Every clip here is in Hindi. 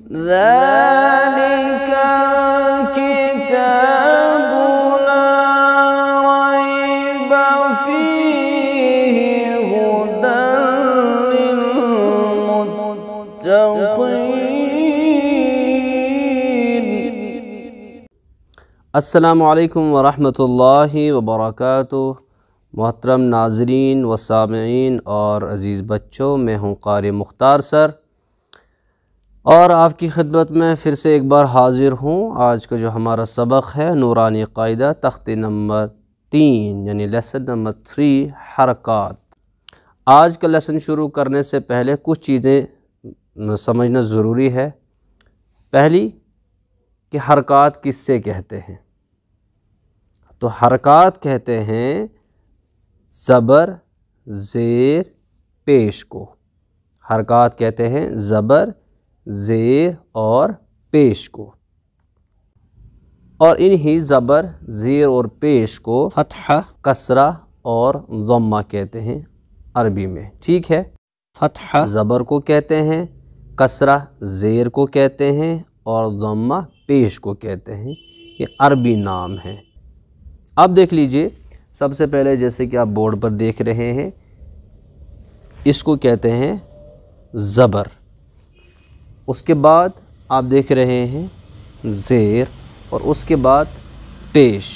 ज़ालिकल किताबु ला रैब फ़ीहि हुदल लिल मुत्तक़ीन। अस्सलामु अलैकुम व रहमतुल्लाहि व बरकातुहू। मोहतरम नाज़रीन व सामिईन और अज़ीज़ बच्चों, मैं हूँ क़ारी मुख्तार सर और आपकी खिदमत में फिर से एक बार हाज़िर हूँ। आज का जो हमारा सबक है नूरानी क़ायदा तख्ती नंबर 3 यानी लेसन नंबर 3 हरकात। आज का लेसन शुरू करने से पहले कुछ चीज़ें समझना ज़रूरी है। पहली कि हरकात किससे कहते हैं, तो हरकात कहते हैं ज़बर ज़ेर पेश को। हरकात कहते हैं ज़बर ज़ेर और पेश को, और इन्हीं ज़बर ज़ेर और पेश को फ़तहा कसरा और ज़म्मा कहते हैं अरबी में। ठीक है, फ़तहा ज़बर को कहते हैं, कसरा ज़ेर को कहते हैं और ज़म्मा पेश को कहते हैं। ये अरबी नाम है। अब देख लीजिए, सबसे पहले जैसे कि आप बोर्ड पर देख रहे हैं, इसको कहते हैं ज़बर। उसके बाद आप देख रहे हैं ज़ेर और उसके बाद पेश।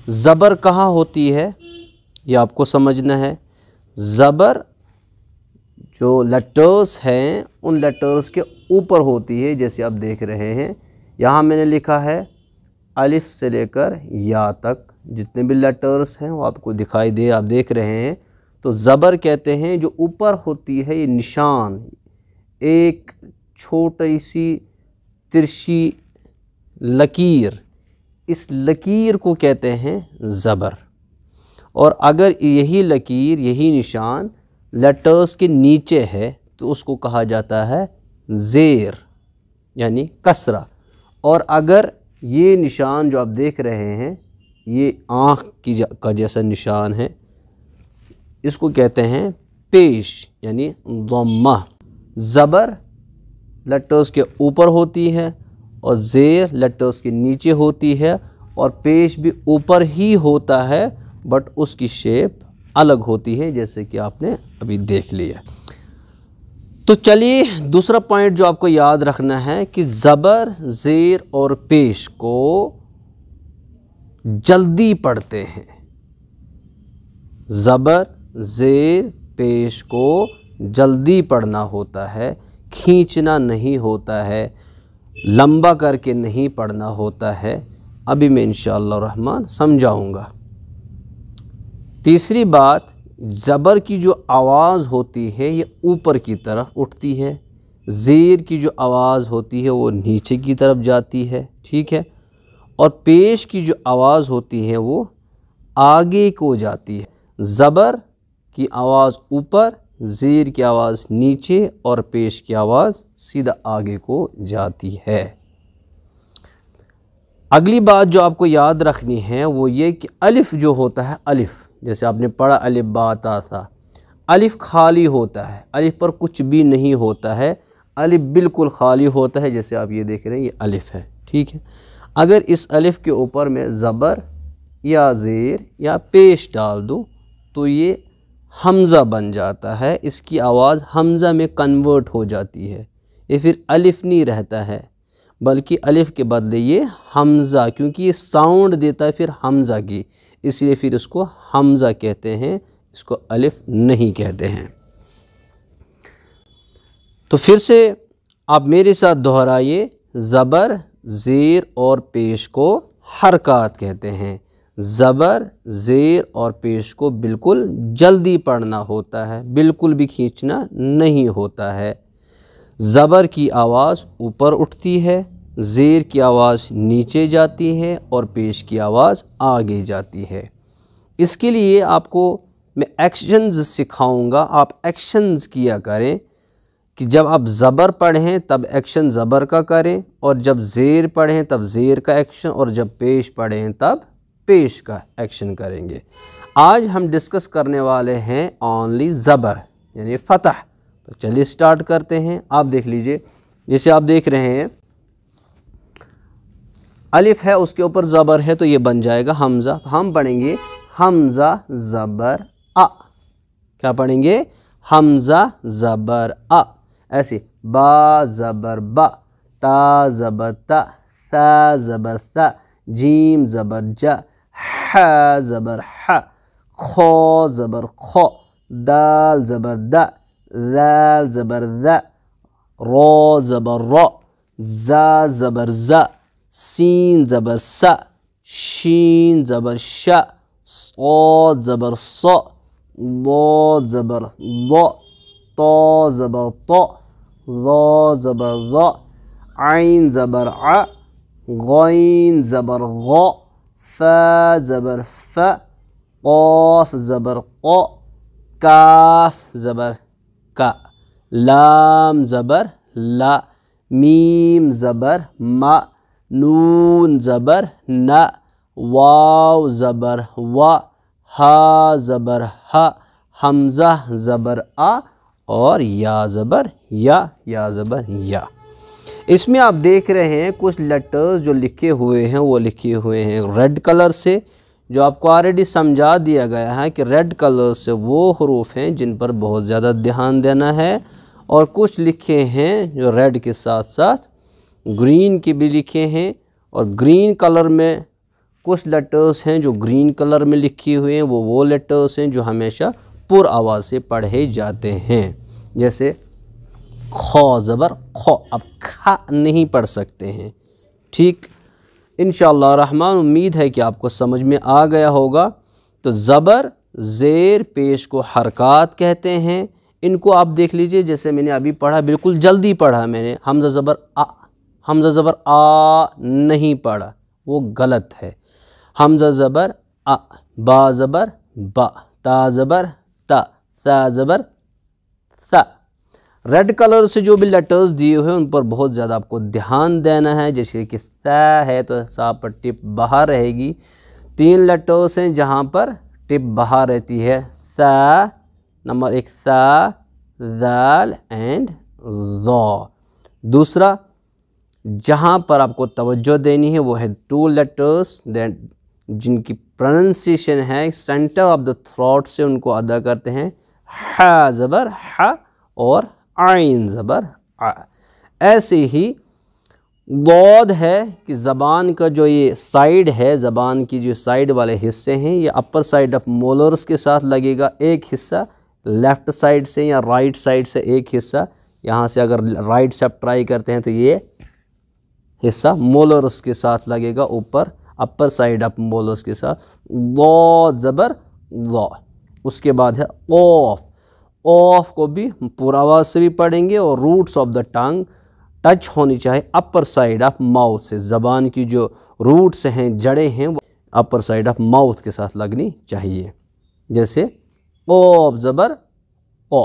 ज़बर कहाँ होती है ये आपको समझना है। ज़बर जो लेटर्स हैं उन लेटर्स के ऊपर होती है। जैसे आप देख रहे हैं, यहाँ मैंने लिखा है अलिफ से लेकर या तक जितने भी लेटर्स हैं वो आपको दिखाई दे, आप देख रहे हैं। तो ज़बर कहते हैं जो ऊपर होती है, ये निशान, एक छोटी सी तिरछी लकीर, इस लकीर को कहते हैं ज़बर। और अगर यही लकीर, यही निशान लेटर्स के नीचे है तो उसको कहा जाता है ज़ेर यानी कसरा। और अगर ये निशान जो आप देख रहे हैं, ये आँख का जैसा निशान है, इसको कहते हैं पेश यानी ज़म्मा। ज़बर लेटर्स के ऊपर होती है और ज़ेर लेटर्स के नीचे होती है, और पेश भी ऊपर ही होता है बट उसकी शेप अलग होती है, जैसे कि आपने अभी देख लिया। तो चलिए, दूसरा पॉइंट जो आपको याद रखना है कि ज़बर ज़ेर और पेश को जल्दी पढ़ते हैं। ज़बर ज़ेर पेश को जल्दी पढ़ना होता है, खींचना नहीं होता है, लंबा करके नहीं पढ़ना होता है। अभी मैं इंशाअल्लाह रहमान समझाऊंगा। तीसरी बात, ज़बर की जो आवाज़ होती है ये ऊपर की तरफ उठती है, ज़ेर की जो आवाज़ होती है वो नीचे की तरफ जाती है। ठीक है, और पेश की जो आवाज़ होती है वो आगे को जाती है। ज़बर की आवाज़ ऊपर, ज़ेर की आवाज़ नीचे और पेश की आवाज़ सीधा आगे को जाती है। अगली बात जो आपको याद रखनी है वो ये कि अलिफ़ जो होता है, अलिफ़ जैसे आपने पढ़ा अलिफ बा ता सा, अलिफ़ खाली होता है, अलिफ़ पर कुछ भी नहीं होता है, अलिफ़ बिल्कुल खाली होता है। जैसे आप ये देख रहे हैं, ये अलिफ़ है। ठीक है, अगर इस अलिफ़ के ऊपर मैं ज़बर या ज़ेर या पेश डाल दूँ तो ये हमज़ा बन जाता है, इसकी आवाज़ हमज़ा में कन्वर्ट हो जाती है। ये फिर अलिफ़ नहीं रहता है बल्कि अलिफ़ के बदले ये हमज़ा, क्योंकि ये साउंड देता है फिर हमज़ा की, इसलिए फिर इसको हमज़ा कहते हैं, इसको अलिफ़ नहीं कहते हैं। तो फिर से आप मेरे साथ दोहराइए, ज़बर ज़ेर और पेश को हरकात कहते हैं। ज़बर ज़ेर और पेश को बिल्कुल जल्दी पढ़ना होता है, बिल्कुल भी खींचना नहीं होता है। ज़बर की आवाज़ ऊपर उठती है, ज़ेर की आवाज़ नीचे जाती है और पेश की आवाज़ आगे जाती है। इसके लिए आपको मैं एक्शंस सिखाऊंगा, आप एक्शंस किया करें कि जब आप ज़बर पढ़ें तब एक्शन ज़बर का करें, और जब ज़ेर पढ़ें तब ज़ेर का एक्शन, और जब पेश पढ़ें तब पेश का एक्शन करेंगे। आज हम डिस्कस करने वाले हैं ओनली ज़बर यानी फ़तह। तो चलिए स्टार्ट करते हैं। आप देख लीजिए, जैसे आप देख रहे हैं अलिफ है उसके ऊपर ज़बर है तो ये बन जाएगा हमज़ा। तो हम पढ़ेंगे हमज़ा ज़बर आ। क्या पढ़ेंगे? हमज़ा ज़बर आ। ऐसे बा ज़बर बा, ता ज़बर ता, सा ज़बर सा, जीम ज़बर जा, हा ज़बर हा, खो ज़बर खो, दाल ज़बर दा, ज़ाल ज़बर ज़ा, रो ज़बर रो, ज़ा ज़बर ज़ा, सीन ज़बर सा, शीन ज़बर शा, सौद ज़बर सौ, दो ज़बर दो, तो ज़बर तो, ज़ो ज़बर ज़ो, आइन ज़बर आ, गौइन ज़बर गौ, फ़ा ज़बर फ़ा, क़ाफ़ ज़बर क़ौ, काफ ज़बर का, लाम ज़बर ला, मीम ज़बर मा, नून ज़बर ना, वाव ज़बर वा, हा ज़बर हा, हमज़ा ज़बर आ और या ज़बर या ज़बर या। इसमें आप देख रहे हैं कुछ लेटर्स जो लिखे हुए हैं वो लिखे हुए हैं रेड कलर से, जो आपको ऑलरेडी समझा दिया गया है कि रेड कलर से वो हरूफ हैं जिन पर बहुत ज़्यादा ध्यान देना है। और कुछ लिखे हैं जो रेड के साथ साथ ग्रीन के भी लिखे हैं, और ग्रीन कलर में कुछ लेटर्स हैं जो ग्रीन कलर में लिखे हुए हैं, वो लेटर्स हैं जो हमेशा पुर आवाज़ से पढ़े जाते हैं। जैसे खो ज़बर खो, अब खा नहीं पढ़ सकते हैं। ठीक, इंशाअल्लाह रहमान उम्मीद है कि आपको समझ में आ गया होगा। तो ज़बर ज़ेर पेश को हरकात कहते हैं। इनको आप देख लीजिए, जैसे मैंने अभी पढ़ा, बिल्कुल जल्दी पढ़ा मैंने, हमज़ा ज़बर आ, हमज़ा ज़बर आ नहीं पढ़ा, वो गलत है। हमज़ा ज़बर आ, बा ज़बर बा, ता ज़बर ता, सा ज़बर सा। रेड कलर से जो भी लेटर्स दिए हुए हैं उन पर बहुत ज़्यादा आपको ध्यान देना है। जैसे कि सा है तो सा पर टिप बाहर रहेगी। 3 लेटर्स हैं जहाँ पर टिप बाहर रहती है। सा नंबर 1, सा, ज़ाल एंड ज़ो। दूसरा जहाँ पर आपको तवज्जो देनी है वो है 2 लेटर्स जिनकी प्रोनाउंसिएशन है सेंटर ऑफ द थ्रोट से उनको अदा करते हैं। हा ज़बर हा और आइन ज़बर आ। ऐसे ही दौद है कि ज़बान का जो ये साइड है, ज़बान की जो साइड वाले हिस्से हैं, ये अपर साइड ऑफ मोलर्स के साथ लगेगा। एक हिस्सा लेफ़्ट साइड से या राइट साइड से एक हिस्सा, यहाँ से अगर राइट से आप ट्राई करते हैं तो ये हिस्सा मोलर्स के साथ लगेगा, ऊपर अपर साइड ऑफ मोलर्स के साथ। दौद ज़बर दौ। उसके बाद है ऑफ। ऑफ को भी पूरा आवाज़ से भी पढ़ेंगे और roots of the tongue touch होनी चाहिए अपर साइड ऑफ माउथ से। ज़बान की जो रूट्स हैं, जड़ें हैं, वो अपर साइड ऑफ माउथ के साथ लगनी चाहिए। जैसे ऑफ ज़बर ओ।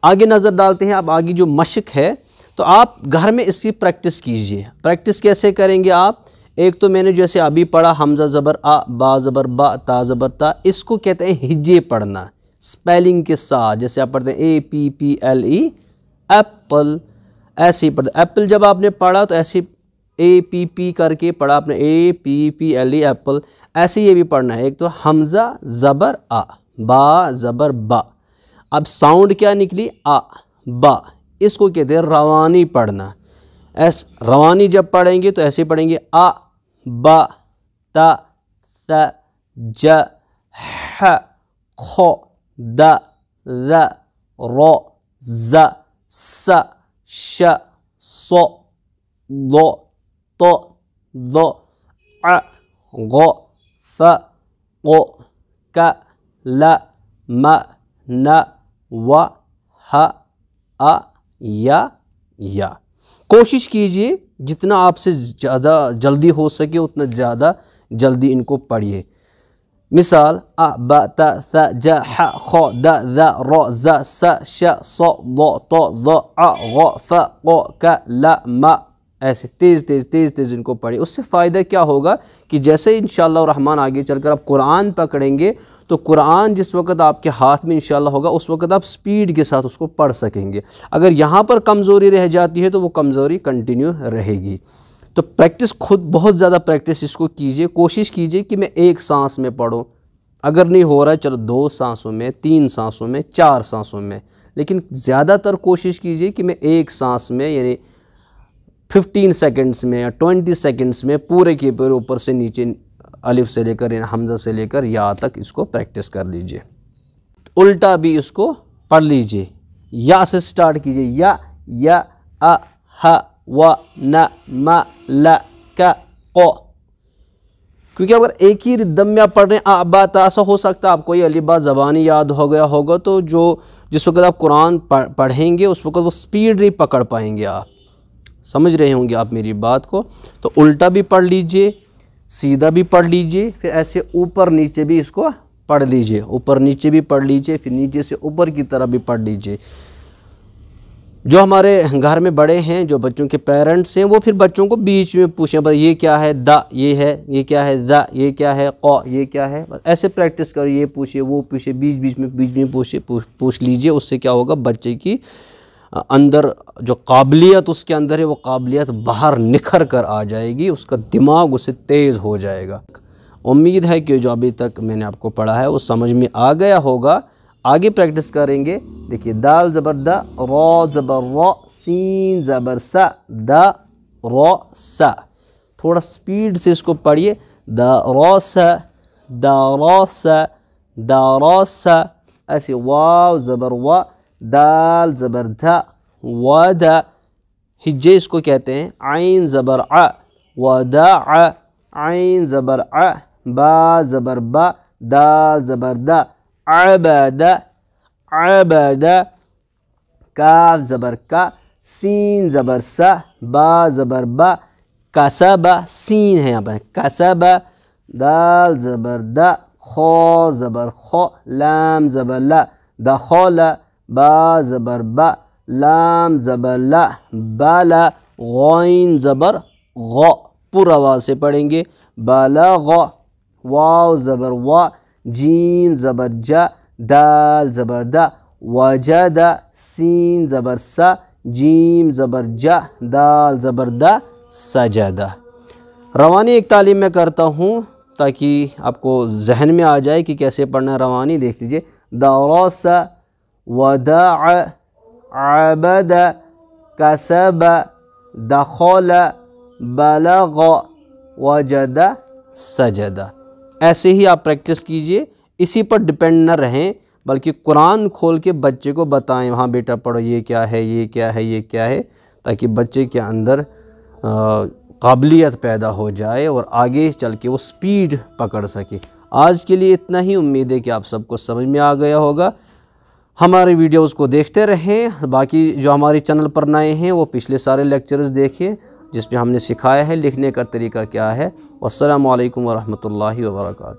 आगे नज़र डालते हैं। अब आगे जो मशक है तो आप घर में इसकी प्रैक्टिस कीजिए। प्रैक्टिस कैसे करेंगे आप? एक तो मैंने जैसे अभी पढ़ा हमज़ा ज़बर आ, बा ज़बर बा, ता ज़बर ता, इसको कहते हैं हिज्जे पढ़ना स्पेलिंग के साथ। जैसे आप पढ़ते हैं APPLE एप्पल, ऐसे ही पढ़ते। एप्पल जब आपने पढ़ा तो ऐसे APP करके पढ़ा आपने, APPLE एप्पल। ऐसे ये भी पढ़ना है। एक तो हमज़ा ज़बर आ, बा ज़बर बा, अब साउंड क्या निकली? आ बा। इसको कहते हैं रवानी पढ़ना। रवानी जब पढ़ेंगे तो ऐसे पढ़ेंगे आ बा ता सा ज ह खो द ज़ रो ज़ स श सो दो तो दो अ गो फ ओ क ल म न व ह अ या। कोशिश कीजिए जितना आपसे ज़्यादा जल्दी हो सके उतना ज़्यादा जल्दी इनको पढ़िए। मिसाल अ ब त थ ज ह ख द ज़ रो ज़ स श सो दो तो दो अ गो फ ओ क ल म ऐसे तेज़ तेज़ तेज़ तेज़ इनको पढ़े। उससे फ़ायदा क्या होगा कि जैसे इंशाअल्लाह रहमान आगे चलकर आप कुरान पकड़ेंगे तो कुरान जिस वक्त आपके हाथ में इंशाअल्लाह होगा उस वक्त आप स्पीड के साथ उसको पढ़ सकेंगे। अगर यहाँ पर कमज़ोरी रह जाती है तो वो कमज़ोरी कंटिन्यू रहेगी। तो प्रैक्टिस खुद बहुत ज़्यादा प्रैक्टिस इसको कीजिए, कोशिश कीजिए कि मैं एक सांस में पढ़ूँ। अगर नहीं हो रहा है चलो 2 सांसों में, 3 सांसों में, 4 सांसों में, लेकिन ज़्यादातर कोशिश कीजिए कि मैं एक सांस में यानी 15 सेकंड्स में या 20 सेकंड्स में पूरे के पूरे ऊपर से नीचे अलिफ से लेकर हमज़ा से लेकर या तक इसको प्रैक्टिस कर लीजिए। उल्टा भी इसको पढ़ लीजिए। या से स्टार्ट कीजिए, या अ ह व न म ल क क़। क्योंकि अगर एक ही रिदम में आप पढ़ रहे हैं आ बा ता, ऐसा हो सकता है आपको ये अली बा ज़बानी याद हो गया होगा तो जिस वक्त आप कुरान पढ़ेंगे उस वक्त वो स्पीड नहीं पकड़ पाएंगे। आप समझ रहे होंगे आप मेरी बात को। तो उल्टा भी पढ़ लीजिए, सीधा भी पढ़ लीजिए, फिर ऐसे ऊपर नीचे भी इसको पढ़ लीजिए, ऊपर नीचे भी पढ़ लीजिए, फिर नीचे से ऊपर की तरफ भी पढ़ लीजिए। जो हमारे घर में बड़े हैं, जो बच्चों के पेरेंट्स हैं, वो फिर बच्चों को बीच में पूछें बस ये क्या है, दा ये है, ये क्या है, दा ये क्या है, क़ ये क्या है, बस ऐसे प्रैक्टिस करिए। ये पूछिए वो पूछिए, बीच में पूछ लीजिए। उससे क्या होगा, बच्चे की अंदर जो काबिलियत उसके अंदर है वो काबिलियत बाहर निखर कर आ जाएगी, उसका दिमाग उससे तेज़ हो जाएगा। उम्मीद है कि जो अभी तक मैंने आपको पढ़ा है वो समझ में आ गया होगा। आगे प्रैक्टिस करेंगे। देखिए, दाल ज़बर दा, रॉ ज़बर रॉ, सीन ज़बर सा, दा रॉ सा। थोड़ा स्पीड से इसको पढ़िए। दा रॉ सा, दा रॉ सा, दा रॉ सा। ऐसे वाव ज़बर वा, दाल ज़बर धा, वदा। हिज्जे इसको कहते हैं। आइन ज़बर आ, वदा आ, आइन ज़बर आ, बा ज़बर बा, दाल ज़बर दा, अबदा, अबदा। काफ ज़बर का, सीन ज़बर सा, बा ज़बर बा, कसबा। सीन है यहाँ पर, कसबा। दाल ज़बर दा, खो ज़बर खो, लाम ज़बर ला, दखला। बा ज़बर बा, लाम ज़बर ला, बाला। गौइन ज़बर गौ, पूरा आवाज़ से पढ़ेंगे। बलग। वाव ज़बर वा, जीम ज़बर जा, दाल ज़बर दा, वजदा। सीन ज़बर सा, जीम ज़बर जा, दाल ज़बर दा, सजदा। रवानी एक तालीम में करता हूँ ताकि आपको जहन में आ जाए कि कैसे पढ़ना है। रवानी देख लीजिए। दरसा, वदा, अबद, कसब, दखल, बलग, वजदा, सजदा। ऐसे ही आप प्रैक्टिस कीजिए। इसी पर डिपेंड न रहें बल्कि कुरान खोल के बच्चे को बताएं, हाँ बेटा पढ़ो, ये क्या है, ये क्या है, ये क्या है, ताकि बच्चे के अंदर काबिलियत पैदा हो जाए और आगे चल के वो स्पीड पकड़ सके। आज के लिए इतना ही। उम्मीद है कि आप सबको समझ में आ गया होगा। हमारे वीडियोस को देखते रहें। बाकी जो हमारे चैनल पर नए हैं वो पिछले सारे लेक्चर्स देखें जिस पे हमने सिखाया है लिखने का तरीका क्या है। वस्सलामु अलैकुम वरहमतुल्लाहि वबरकातुहू।